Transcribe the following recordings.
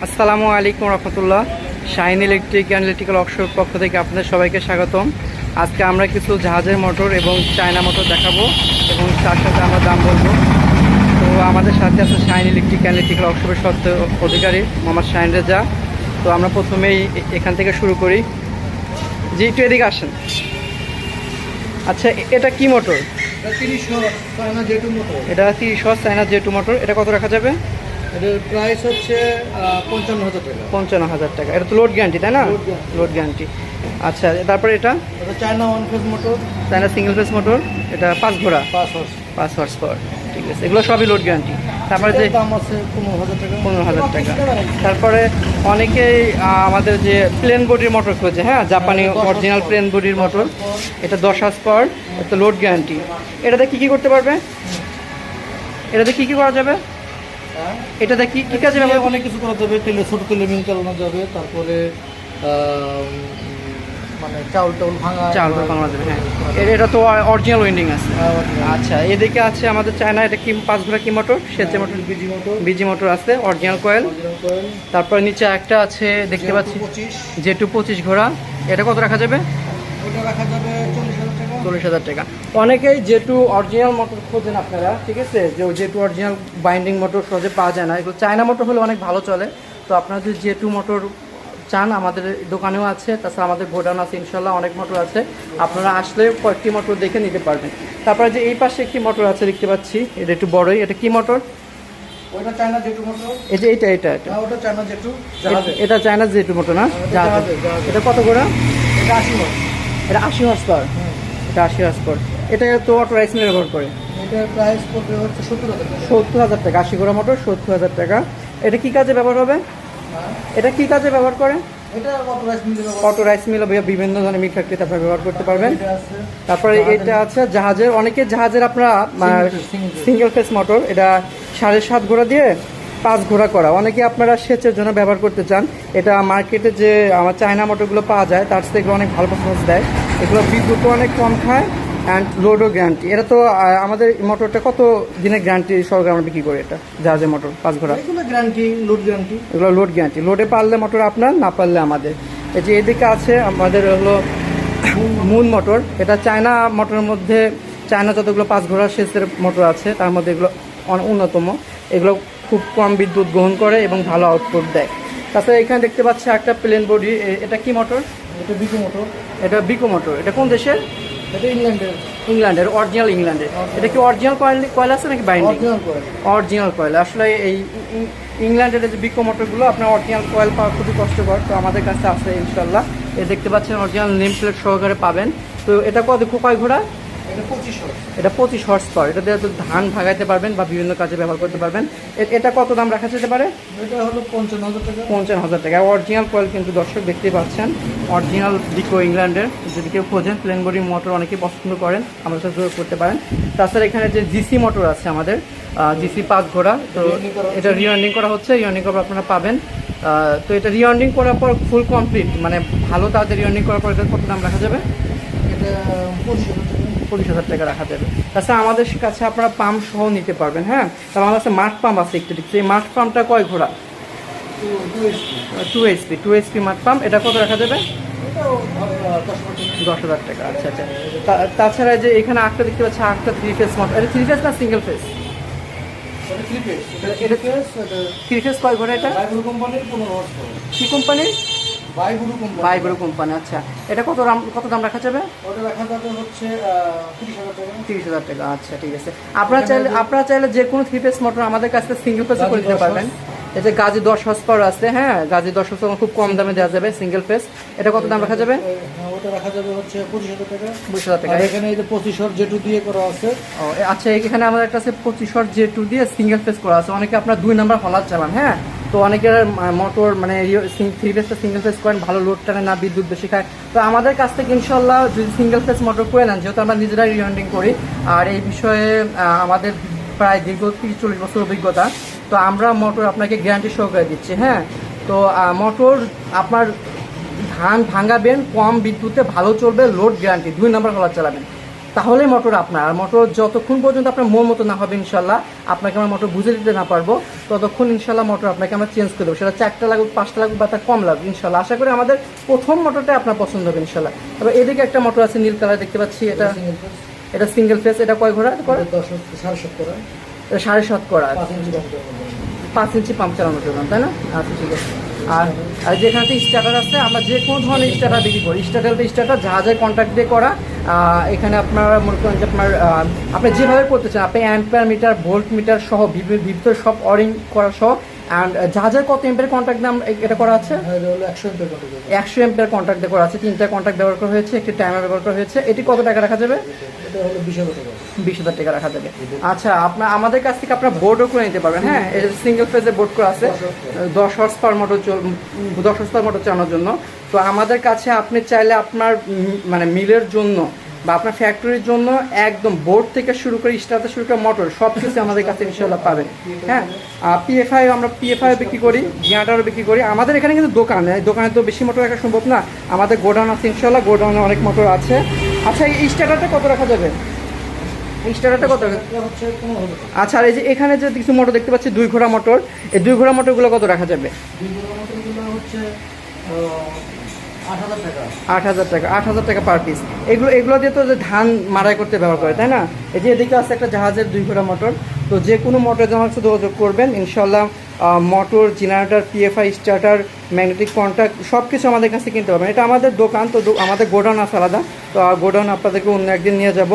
আসসালামু আলাইকুম রহমতুল্লাহ। Shahin electric and electrical workshop পক্ষ থেকে আপনাদের সবাইকে স্বাগতম। আজকে আমরা কিছু জাহাজের মোটর এবং চায়না মোটর দেখাবো এবং তার সাথে আমরা দাম বলবো। তো আমাদের সাথে আছে শাহিন ইলেকট্রিক অ্যান্ড ইলেকট্রিক্যাল ওয়ার্কশপের সত্য অধিকারী মোহাম্মদ শাহিন রেজা। তো আমরা প্রথমেই এখান থেকে শুরু করি। জি, একটু এদিকে আসেন। আচ্ছা, এটা কি মোটর? এটা 30 চায়না জেটু মোটর। এটা কত রাখা যাবে? এটার প্রাইস হচ্ছে 55,000 টাকা। 55,000 টাকা। এটা তো লোড গ্যারান্টি, তাই না? Load guarantee. আচ্ছা, তারপরে এটা China one phase motor, China single face motor. এটা 5 ঘোড়া, 5 হর্স পাওয়ার। ঠিক আছে, এগুলো সবই লোড গ্যারান্টি। তারপরে যে দাম আছে 15,000 টাকা। 15,000 টাকা। তারপরে অনেকেই আমাদের যে প্লেন বডির মোটর খোঁজে, হ্যাঁ, জাপানি অরিজিনাল প্লেন বডির মোটর। এটা 10 হর্স পাওয়ার, এটা লোড গ্যারান্টি। এটাতে কী করতে পারবে? এটাতে কী করা যাবে? এটাতে কি কাজে ব্যবহার? অনেক কিছু করা যাবে, তেলে ছোটো তেলে মিল চালানো যাবে, তারপরে মানে চাউল ভাঙা যাবে। হ্যাঁ, এটা তো অরিজিনাল উইন্ডিং আছে। আচ্ছা, এদিকে আছে আমাদের চায়না, এটা কি 5 ঘোড়া কি মোটর? সেচে মোটর, বিজি মোটর আছে, অরিজিনাল কয়েল। তারপর নিচে একটা আছে দেখতে পাচ্ছি, জেটু 25 ঘোড়া। এটা কত রাখা যাবে? ওটা রাখা যাবে 40,000 টাকা। অনেকেই জেটু অরিজিনাল মোটর খোঁজেন আপনারা, ঠিক আছে, যে জেটু অরিজিনাল বাইন্ডিং মোটর সহজে পাওয়া যায় না। এগুলো চায়না মোটর হলে অনেক ভালো চলে। তো আপনারা যদি জেটু মোটর চান, আমাদের দোকানেও আছে, তাছাড়া আমাদের গোডাউন আছে, ইনশাল্লাহ অনেক মোটর আছে। আপনারা আসলে কয়েকটি মোটর দেখে নিতে পারবেন। তারপরে যে এই পাশে একটি মোটর আছে দেখতে পাচ্ছি, এটা একটু বড়ই। এটা কি মোটর? ওটা চায়না জেটু মোটর। এটা ওটা চায়না জেটু, এটা চায়না জেটু মোটর না? এটা কত করে? এটা 80 ওয়াট। এটা 80 হর্স পাওয়ার। এটা 80 হর্স পাওয়ার। এটা তো অটো রাইস মিলে ব্যবহার করে। এটার প্রাইস পড়বে হচ্ছে 70,000 টাকা। 80 ঘোড়া মোটর, 70,000 টাকা। এটা কি কাজে ব্যবহার হবে? এটা কি কাজে ব্যবহার করে? এটা অটো রাইস মিল, বিভিন্ন ধরনের মিল ফ্যাক্টরিতে আপনারা ব্যবহার করতে পারবেন। তারপরে এটা আছে জাহাজের, অনেকে জাহাজের আপনারা সিঙ্গেল ফেস মোটর। এটা 7.5 ঘোড়া দিয়ে 5 ঘোড়া করা। অনেকে আপনারা সেচের জন্য ব্যবহার করতে চান। এটা মার্কেটে যে আমার চায়না মোটরগুলো পাওয়া যায়, তার থেকে অনেক ভালো পারফরমেন্স দেয়। এগুলো বিদ্যুৎও অনেক কম খায় অ্যান্ড লোডও গ্যারান্টি। এটা তো আমাদের মোটরটা কত দিনের গ্যারান্টি সহকারে আমরা বিক্রি করি? এটা জাহাজের মোটর 5 ঘোড়া, গ্যারান্টি, লোড গ্যারান্টি। এগুলো লোড গ্যারান্টি। লোডে পারলে মোটর আপনার, না পারলে আমাদের। এই যে এদিকে আছে আমাদের হলো মুন মোটর। এটা চায়না মোটরের মধ্যে, চায়না যতগুলো 5 ঘোড়া সেচের মোটর আছে তার মধ্যে এগুলো অন্যতম। এগুলো খুব কম বিদ্যুৎ গ্রহণ করে এবং ভালো আউটপুট দেয়। তাছাড়া এখানে দেখতে পাচ্ছি একটা প্লেন বডি। এটা কি মোটর? এটা বিকো মোটর। এটা বিকো মোটর। এটা কোন দেশের? এটা ইংল্যান্ডের, অরিজিনাল ইংল্যান্ডের। এটা কি অরিজিনাল কয়েল আছে নাকি বাইন্ডিং? Original coil. আসলে এই ইংল্যান্ডের যে বিকো মোটরগুলো আপনার অরিজিনাল কয়েল পাওয়া খুবই কষ্টকর। তো আমাদের কাছে আছে ইনশাল্লাহ। দেখতে পাচ্ছেন অরিজিনাল নেম প্লেট সহকারে পাবেন। তো এটা কয় ঘোড়া? এটা 25 হর্স পাওয়ার। এটা দিয়ে ধান ভাগাইতে পারবেন বা বিভিন্ন কাজে ব্যবহার করতে পারবেন। এটা কত দাম রাখা যেতে পারে? এটা হলো 55,000 টাকা। 55,000 টাকা। অরিজিনাল কয়েল কিন্তু দর্শক দেখতেই পাচ্ছেন, অরিজিনাল বিকো ইংল্যান্ডের। যদি কেউ খোঁজেন প্লেন বডি মোটর অনেকেই পছন্দ করেন, আমাদের সাথে যোগাযোগ করতে পারেন। তাছাড়া এখানে যে জিসি মোটর আছে আমাদের, জিসি 5 ঘোড়া। তো এটা রিওয়ার্ডিং করা হচ্ছে, রিওয়ার্ডিং করার আপনারা পাবেন। তো এটা রিওয়ার্ডিং করার পর ফুল কমপ্লিট, মানে ভালো তাদের রিওয়ার্ডিং করার পর এটা কত দাম রাখা যাবে? এটা 40,000 টাকা রাখা যাবে। তাছাড়া আমাদের কাছে আপনারা পাম্প সহ নিতে পারবেন। হ্যাঁ, তার আমাদের কাছে মাঠ পাম্প আছে একটু দেখছি। এই মাঠ পাম্পটা কয় ঘোড়া? 2 HP মাঠ পাম্প। এটা কত রাখা যাবে? 10,000 টাকা। আচ্ছা আচ্ছা। তাছাড়া যে এখানে আটটা দেখতে পাচ্ছি, আটটা 3 ফেস মোটর। এটা 3 ফেস না সিঙ্গেল ফেস? এটা 3 ফেস কয় ঘোড়া? এটা কি কোম্পানির? বাইগুরু কোম্পানি। আচ্ছা, এটা কত দাম রাখা যাবে? ওটা রাখা যাবে হচ্ছে 30,000 টাকা। আচ্ছা, ঠিক আছে। আপনারা চাইলে যে কোনো 3 ফেস মোটর আমাদের কাছ থেকে সিঙ্গেল ফেসও করে দিতে পারবেন। এই যে গাজি 10 হর্স পাওয়ার আছে, হ্যাঁ, গাজি 10 হর্স পাওয়ার খুব কম দামে দেওয়া যাবে সিঙ্গেল ফেস। এটা কত দাম রাখা যাবে? ওটা রাখা যাবে হচ্ছে 25,000 টাকা। 25,000 টাকা। এখানে এই যে 25 হর্স জেটু দিয়ে করা আছে। ও আচ্ছা, এখানে আমাদের কাছে 25 হর্স জেটু দিয়ে সিঙ্গেল ফেস করা আছে। অনেকে আপনার 2 নাম্বার হলার চালান, হ্যাঁ, তো অনেকের মোটর মানে 3 ফেসটা সিঙ্গেল ফেস করেন, ভালো লোড টানে না, বিদ্যুৎ বেশি খায়। তো আমাদের কাছ থেকে ইনশাল্লাহ যদি সিঙ্গেল ফেস মোটর করে নেন, যেহেতু আমরা নিজেরাই রিওয়ার্ডিং করি, আর এই বিষয়ে আমাদের প্রায় দীর্ঘ 30-40 বছর অভিজ্ঞতা, তো আমরা মোটর আপনাকে গ্যারান্টি সহকারে দিচ্ছি। হ্যাঁ, তো মোটর আপনার ধান ভাঙাবেন, কম বিদ্যুতে ভালো চলবে, লোড গ্যারান্টি, 2 নাম্বার হলার চালাবেন। তাহলে মোটর আপনার। আর মোটর যতক্ষণ পর্যন্ত আপনার মন মতো না হবে ইনশাল্লাহ, আপনাকে আমরা মোটর বুঝে দিতে না পারবো, ততক্ষণ ইনশাল্লাহ মোটর আপনাকে আমরা চেঞ্জ করে দেবো। সেটা 4টা লাগুক 5টা লাগুক বা তার কম লাগুক ইনশাল্লাহ। আশা করি আমাদের প্রথম মোটরটাই আপনার পছন্দ হবে ইনশাল্লাহ। এবার এদিকে একটা মোটর আছে নীল কালার দেখতে পাচ্ছি, এটা সিঙ্গেল ফেস। এটা কয় ঘোড়া করে? 7.5 করা, 7.5 করা, 5 ইঞ্চি পাম্প চালানোর জন্য, তাই না? আচ্ছা ঠিক আছে। আর আর যেখানে স্টার্টার আছে, আমরা যে কোনো ধরনের স্টার্টার বিক্রি করি। স্টার্টার জাহাজের কন্ট্যাক্ট দিয়ে করা। এখানে আপনারা মনে করেন যে আপনি যেভাবে করতে চান, আপনি অ্যাম্পিয়ার মিটার, ভোল্ট মিটার সহ ভিতরে সব অরিং করা সহ। অ্যান্ড জাহাজের কত এম্পিয়ার কন্ট্যাক্ট দিয়ে এটা করা আছে? 100 এম্পিয়ার কন্ট্যাক্ট দিয়ে করা আছে। 3টা কন্ট্যাক্ট ব্যবহার করা হয়েছে, একটি টাইমার ব্যবহার করা হয়েছে। এটি কত টাকা রাখা যাবে? 20,000 টাকা রাখা যাবে। আচ্ছা, আমাদের কাছ থেকে আপনার বোর্ডও করে নিতে পারবেন। হ্যাঁ, এটা সিঙ্গেল ফেজে বোর্ড করা আছে 10 হর্স পাওয়ার মোটর চালানোর জন্য। তো আমাদের কাছে আপনি চাইলে আপনার মানে মিলের জন্য বা আপনার ফ্যাক্টরির জন্য একদম বোর্ড থেকে শুরু করে স্টার্টার শুরু করে মোটর সব কিছু আমাদের কাছে ইনশাল্লাহ পাবেন। হ্যাঁ, আমরা পিএফআই বিক্রি করি, জিয়াটারও বিক্রি করি। আমাদের এখানে কিন্তু দোকানে তো বেশি মোটর রাখা সম্ভব না। আমাদের গোডাউন আছে ইনশাল্লাহ, গোডাউনে অনেক মোটর আছে। আচ্ছা, এই স্টার্টারটা কত রাখা যাবে? স্টার্টারটা কত? আচ্ছা, আর এই যে এখানে যে কিছু মোটর দেখতে পাচ্ছি 2 ঘোড়া মোটর, এই 2 ঘোড়া মোটরগুলো কত রাখা যাবে? 8,000 টাকা পার পিস। এগুলো দিয়ে তো যে ধান মাড়াই করতে ব্যবহার করে, তাই না? এই যে এদিকে আছে একটা জাহাজের 2 ঘোড়া মোটর। তো যে কোনো মোটর জন্য হচ্ছে যোগাযোগ করবেন ইনশাল্লাহ। Motor, generator, PFI, starter, magnetic contact সব কিছু আমাদের কাছে কিনতে পারবেন। এটা আমাদের দোকান, তো আমাদের গোডাউন আছে আলাদা। তো গোডাউন আপনাদেরকে অন্য একদিন নিয়ে যাব।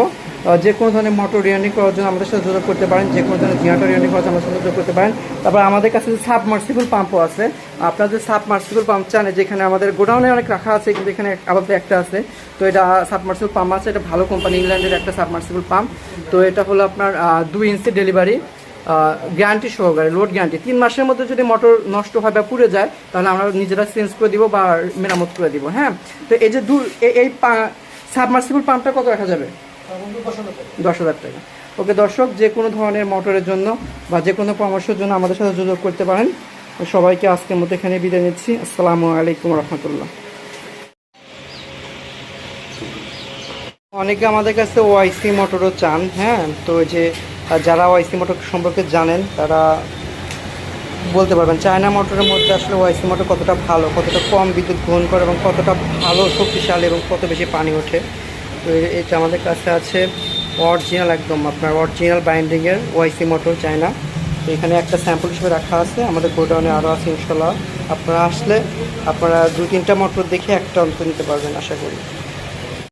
যে কোনো ধরনের মোটর রিয়ার্নিং করার জন্য আমাদের সাথে যোগাযোগ করতে পারেন, যে কোনো ধরনের জেনারেটর রিয়ার্নিং করার জন্য আমাদের সাথে যোগাযোগ করতে পারেন। তারপর আমাদের কাছে যে সাবমার্সিবল পাম্পও আছে। আপনার যে সাবমার্সিবল পাম্প চান, যেখানে আমাদের গোডাউনে অনেক রাখা আছে, কিন্তু এখানে আপাতত একটা আছে। তো এটা সাবমার্সিবল পাম্প আছে, এটা ভালো কোম্পানি, ইংল্যান্ডের একটা সাবমার্সিবল পাম্প। তো এটা হলো আপনার 2 ইঞ্চি ডেলিভারি, গ্যারান্টি সহকারে, লোড গ্যারান্টি। 3 মাসের মধ্যে যদি মোটর নষ্ট হয় বা পুড়ে যায়, তাহলে আমরা নিজেরা চেঞ্জ করে দিব বা মেরামত করে দিব। হ্যাঁ, তো এই যে এই সাবমার্সিবল পাম্পটা কত রাখা যাবে? 10,000 টাকা। ওকে দর্শক, যে কোনো ধরনের মোটরের জন্য বা যে কোনো পরামর্শের জন্য আমাদের সাথে যোগাযোগ করতে পারেন। সবাইকে আজকের মতো এখানে বিদায় নিচ্ছি। আসসালামু আলাইকুম রহমতুল্লাহ। অনেকে আমাদের কাছে ওআইসি মোটরও চান। হ্যাঁ, তো যে যারা ওআইসি মোটর সম্পর্কে জানেন তারা বলতে পারবেন চায়না মোটরের মধ্যে আসলে ওআইসি মোটর কতটা ভালো, কতটা কম বিদ্যুৎ গ্রহণ করে এবং কতটা ভালো শক্তিশালী এবং কত বেশি পানি ওঠে। তো এটা আমাদের কাছে আছে অরিজিনাল, একদম আপনার অরিজিনাল বাইন্ডিংয়ের ওআইসি মোটর চায়না। তো এখানে একটা স্যাম্পল হিসেবে রাখা আছে, আমাদের গোডাউনে আরও আছে ইনশাল্লাহ। আপনারা আসলে আপনারা 2-3টা মোটর দেখে একটা অন্তর নিতে পারবেন আশা করি।